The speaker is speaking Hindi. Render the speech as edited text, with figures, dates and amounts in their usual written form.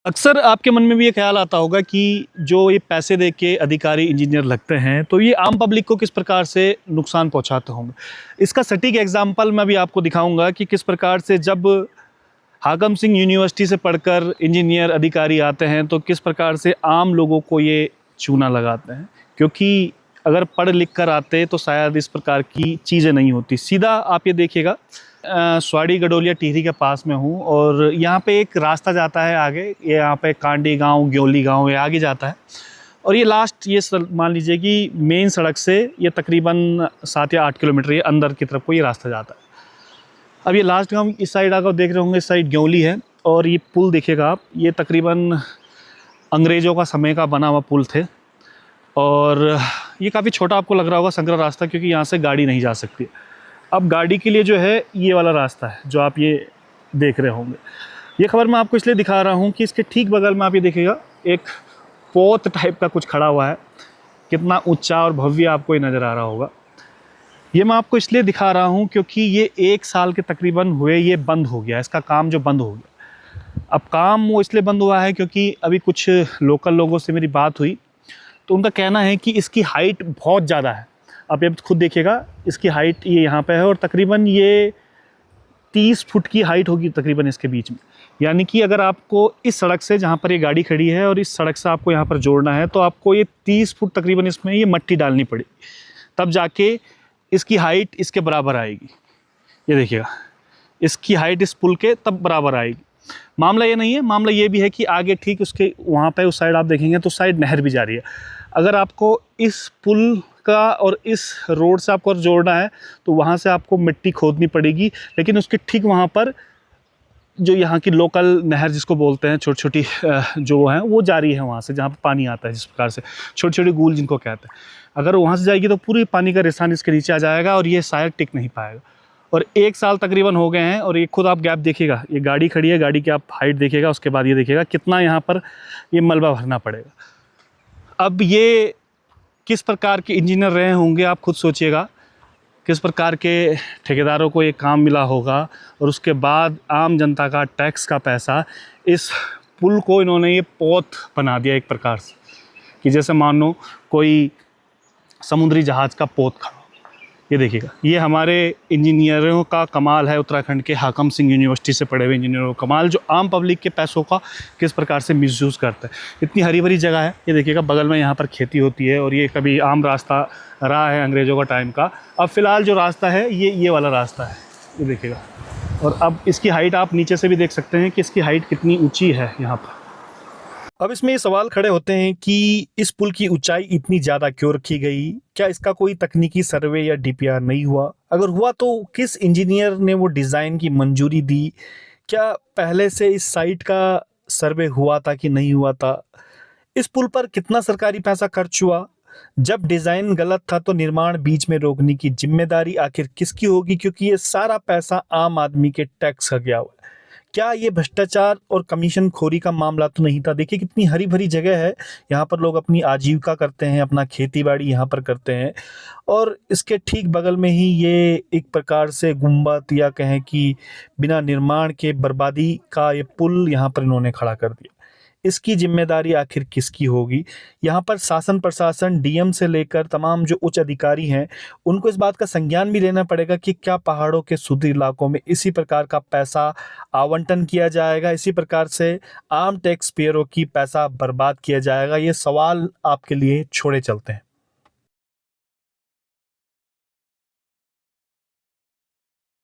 अक्सर आपके मन में भी ये ख्याल आता होगा कि जो ये पैसे दे के अधिकारी इंजीनियर लगते हैं तो ये आम पब्लिक को किस प्रकार से नुकसान पहुंचाते होंगे। इसका सटीक एग्जाम्पल मैं भी आपको दिखाऊंगा कि किस प्रकार से जब हाकम सिंह यूनिवर्सिटी से पढ़कर इंजीनियर अधिकारी आते हैं तो किस प्रकार से आम लोगों को ये चूना लगाते हैं, क्योंकि अगर पढ़ लिख कर आते तो शायद इस प्रकार की चीज़ें नहीं होती। सीधा आप ये देखिएगा, स्वाड़ी गडोलिया टिहरी के पास में हूँ और यहाँ पे एक रास्ता जाता है आगे, ये यहाँ पे कांडी गांव, ग्योली गांव, ये आगे जाता है और ये लास्ट ये मान लीजिए कि मेन सड़क से ये तकरीबन 7 या 8 किलोमीटर ये अंदर की तरफ को ये रास्ता जाता है। अब ये लास्ट गांव इस साइड आकर देख रहे होंगे, इस साइड ग्योली है और ये पुल देखिएगा आप, ये तकरीबन अंग्रेज़ों का समय का बना हुआ पुल थे और ये काफ़ी छोटा आपको लग रहा होगा संकरा रास्ता, क्योंकि यहाँ से गाड़ी नहीं जा सकती। अब गाड़ी के लिए जो है ये वाला रास्ता है जो आप ये देख रहे होंगे। ये खबर मैं आपको इसलिए दिखा रहा हूँ कि इसके ठीक बगल में आप ये देखिएगा एक पोत टाइप का कुछ खड़ा हुआ है, कितना ऊंचा और भव्य आपको ये नज़र आ रहा होगा। ये मैं आपको इसलिए दिखा रहा हूँ क्योंकि ये 1 साल के तकरीबन हुए ये बंद हो गया, इसका काम जो बंद हो गया। अब काम वो इसलिए बंद हुआ है क्योंकि अभी कुछ लोकल लोगों से मेरी बात हुई तो उनका कहना है कि इसकी हाइट बहुत ज़्यादा है। आप ये खुद देखिएगा, इसकी हाइट ये यहाँ पे है और तकरीबन ये 30 फुट की हाइट होगी तकरीबन इसके बीच में। यानी कि अगर आपको इस सड़क से, जहाँ पर ये गाड़ी खड़ी है और इस सड़क से आपको यहाँ पर जोड़ना है तो आपको ये 30 फुट तकरीबन इसमें ये मट्टी डालनी पड़ेगी, तब जाके इसकी हाइट इसके बराबर आएगी। ये देखिएगा, इसकी हाइट इस पुल के तब बराबर आएगी। मामला ये नहीं है, मामला ये भी है कि आगे ठीक उसके वहाँ पे उस साइड आप देखेंगे तो साइड नहर भी जा रही है। अगर आपको इस पुल का और इस रोड से आपको जोड़ना है तो वहाँ से आपको मिट्टी खोदनी पड़ेगी, लेकिन उसके ठीक वहाँ पर जो यहाँ की लोकल नहर जिसको बोलते हैं, छोटी छोटी जो है वो जा रही है वहाँ से, जहाँ पर पानी आता है जिस प्रकार से, छोटी छोटी गूल जिनको कहते हैं। अगर वहाँ से जाएगी तो पूरी पानी का रिसान इसके नीचे आ जाएगा और ये शायद टिक नहीं पाएगा। और 1 साल तकरीबन हो गए हैं और ये खुद आप गैप देखिएगा, ये गाड़ी खड़ी है, गाड़ी की आप हाइट देखिएगा, उसके बाद ये देखिएगा कितना यहाँ पर ये मलबा भरना पड़ेगा। अब ये किस प्रकार के इंजीनियर रहे होंगे आप खुद सोचिएगा, किस प्रकार के ठेकेदारों को ये काम मिला होगा और उसके बाद आम जनता का टैक्स का पैसा इस पुल को इन्होंने ये पोत बना दिया एक प्रकार से, कि जैसे मान लो कोई समुद्री जहाज़ का पोत खड़ा। ये देखिएगा, ये हमारे इंजीनियरों का कमाल है, उत्तराखंड के हाकम सिंह यूनिवर्सिटी से पढ़े हुए इंजीनियरों का कमाल, जो आम पब्लिक के पैसों का किस प्रकार से मिसयूज़ करते हैं। इतनी हरी भरी जगह है, ये देखिएगा बगल में यहाँ पर खेती होती है और ये कभी आम रास्ता रहा है अंग्रेज़ों का टाइम का। अब फ़िलहाल जो रास्ता है ये वाला रास्ता है, ये देखिएगा। और अब इसकी हाइट आप नीचे से भी देख सकते हैं कि इसकी हाइट कितनी ऊँची है यहाँ पर। अब इसमें ये सवाल खड़े होते हैं कि इस पुल की ऊंचाई इतनी ज़्यादा क्यों रखी गई? क्या इसका कोई तकनीकी सर्वे या डीपीआर नहीं हुआ? अगर हुआ तो किस इंजीनियर ने वो डिज़ाइन की मंजूरी दी? क्या पहले से इस साइट का सर्वे हुआ था कि नहीं हुआ था? इस पुल पर कितना सरकारी पैसा खर्च हुआ? जब डिज़ाइन गलत था तो निर्माण बीच में रोकने की जिम्मेदारी आखिर किसकी होगी, क्योंकि ये सारा पैसा आम आदमी के टैक्स का गया हुआ है। क्या ये भ्रष्टाचार और कमीशन खोरी का मामला तो नहीं था? देखिए कितनी हरी भरी जगह है, यहाँ पर लोग अपनी आजीविका करते हैं, अपना खेती बाड़ी यहाँ पर करते हैं और इसके ठीक बगल में ही ये एक प्रकार से गुम्बद या कहें कि बिना निर्माण के बर्बादी का ये पुल यहाँ पर इन्होंने खड़ा कर दिया। इसकी जिम्मेदारी आखिर किसकी होगी? यहाँ पर शासन प्रशासन, डीएम से लेकर तमाम जो उच्च अधिकारी हैं, उनको इस बात का संज्ञान भी लेना पड़ेगा कि क्या पहाड़ों के सुदूर इलाकों में इसी प्रकार का पैसा आवंटन किया जाएगा, इसी प्रकार से आम टैक्स पेयरों की पैसा बर्बाद किया जाएगा। ये सवाल आपके लिए छोड़े चलते हैं।